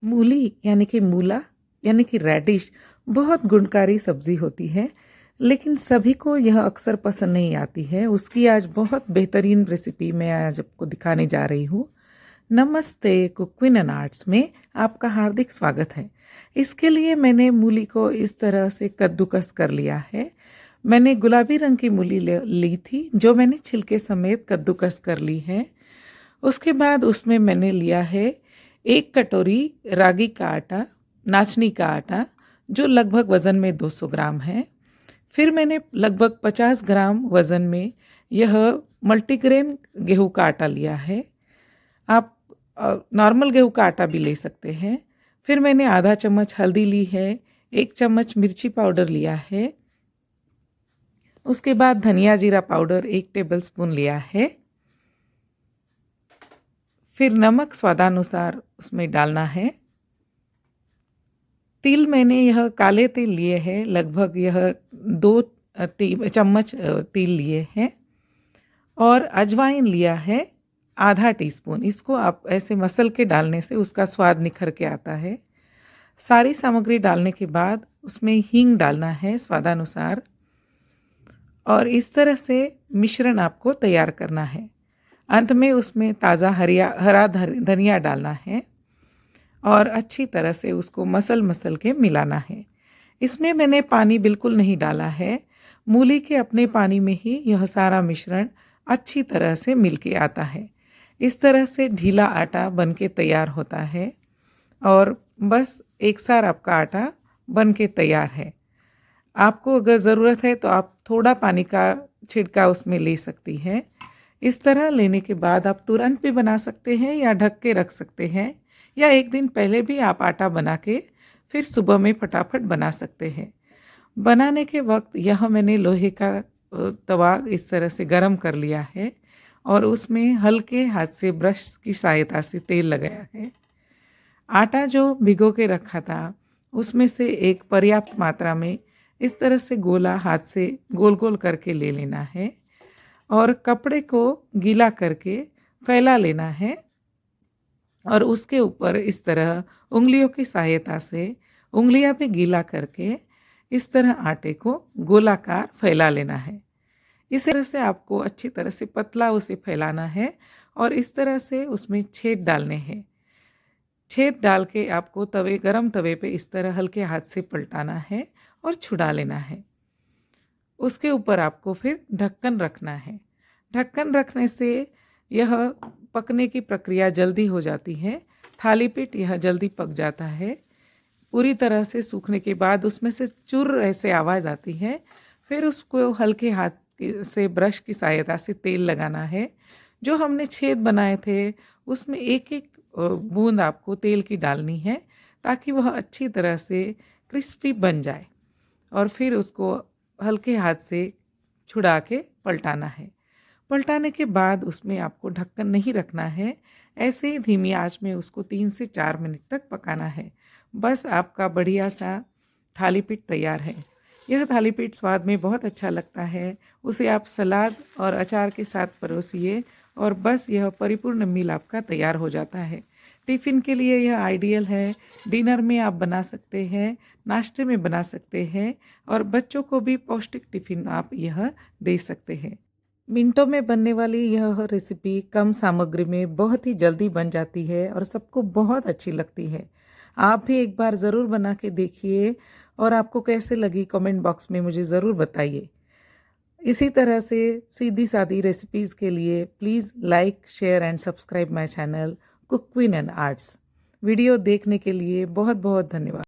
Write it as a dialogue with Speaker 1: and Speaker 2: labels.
Speaker 1: मूली यानी कि मूला यानी कि रेडिश बहुत गुणकारी सब्जी होती है, लेकिन सभी को यह अक्सर पसंद नहीं आती है। उसकी आज बहुत बेहतरीन रेसिपी मैं आज आपको दिखाने जा रही हूँ। नमस्ते, कुकिंग एंड आर्ट्स में आपका हार्दिक स्वागत है। इसके लिए मैंने मूली को इस तरह से कद्दूकस कर लिया है। मैंने गुलाबी रंग की मूली ली थी, जो मैंने छिलके समेत कद्दूकस कर ली है। उसके बाद उसमें मैंने लिया है 1 कटोरी रागी का आटा, नाचनी का आटा, जो लगभग वज़न में 200 ग्राम है। फिर मैंने लगभग 50 ग्राम वज़न में यह मल्टीग्रेन गेहूं का आटा लिया है। आप नॉर्मल गेहूं का आटा भी ले सकते हैं। फिर मैंने आधा चम्मच हल्दी ली है, 1 चम्मच मिर्ची पाउडर लिया है। उसके बाद धनिया जीरा पाउडर 1 टेबलस्पून लिया है। फिर नमक स्वादानुसार उसमें डालना है। तिल मैंने यह काले तिल लिए हैं, लगभग यह 2 चम्मच तिल लिए हैं। और अजवाइन लिया है आधा टीस्पून। इसको आप ऐसे मसल के डालने से उसका स्वाद निखर के आता है। सारी सामग्री डालने के बाद उसमें हींग डालना है स्वादानुसार, और इस तरह से मिश्रण आपको तैयार करना है। अंत में उसमें ताज़ा हरा धनिया डालना है और अच्छी तरह से उसको मसल के मिलाना है। इसमें मैंने पानी बिल्कुल नहीं डाला है। मूली के अपने पानी में ही यह सारा मिश्रण अच्छी तरह से मिल के आता है। इस तरह से ढीला आटा बन के तैयार होता है और बस एक सार आपका आटा बन के तैयार है। आपको अगर ज़रूरत है तो आप थोड़ा पानी का छिड़का उसमें ले सकती हैं। इस तरह लेने के बाद आप तुरंत भी बना सकते हैं या ढक के रख सकते हैं, या एक दिन पहले भी आप आटा बना के फिर सुबह में फटाफट बना सकते हैं। बनाने के वक्त यह मैंने लोहे का तवा इस तरह से गरम कर लिया है और उसमें हल्के हाथ से ब्रश की सहायता से तेल लगाया है। आटा जो भिगो के रखा था उसमें से एक पर्याप्त मात्रा में इस तरह से गोला हाथ से गोल गोल करके ले लेना है और कपड़े को गीला करके फैला लेना है और उसके ऊपर इस तरह उंगलियों की सहायता से उंगलियां पे गीला करके इस तरह आटे को गोलाकार फैला लेना है। इस तरह से आपको अच्छी तरह से पतला उसे फैलाना है और इस तरह से उसमें छेद डालने हैं। छेद डाल के आपको गरम तवे पे इस तरह हल्के हाथ से पलटाना है और छुड़ा लेना है। उसके ऊपर आपको फिर ढक्कन रखना है। ढक्कन रखने से यह पकने की प्रक्रिया जल्दी हो जाती है। थाली पीठ यह जल्दी पक जाता है। पूरी तरह से सूखने के बाद उसमें से चुर ऐसे आवाज़ आती है। फिर उसको हल्के हाथ से ब्रश की सहायता से तेल लगाना है। जो हमने छेद बनाए थे उसमें एक एक बूंद आपको तेल की डालनी है ताकि वह अच्छी तरह से क्रिस्पी बन जाए, और फिर उसको हल्के हाथ से छुड़ा के पलटाना है। पलटाने के बाद उसमें आपको ढक्कन नहीं रखना है, ऐसे ही धीमी आंच में उसको 3 से 4 मिनट तक पकाना है। बस आपका बढ़िया सा थाली पीठ तैयार है। यह थाली पीठ स्वाद में बहुत अच्छा लगता है। उसे आप सलाद और अचार के साथ परोसिए और बस यह परिपूर्ण मील आपका तैयार हो जाता है। टिफ़िन के लिए यह आइडियल है। डिनर में आप बना सकते हैं, नाश्ते में बना सकते हैं और बच्चों को भी पौष्टिक टिफ़िन आप यह दे सकते हैं। मिनटों में बनने वाली यह रेसिपी कम सामग्री में बहुत ही जल्दी बन जाती है और सबको बहुत अच्छी लगती है। आप भी एक बार ज़रूर बना के देखिए और आपको कैसे लगी कमेंट बॉक्स में मुझे ज़रूर बताइए। इसी तरह से सीधी सादी रेसिपीज़ के लिए please like, share and subscribe my channel cooking and arts. Video देखने के लिए बहुत बहुत धन्यवाद।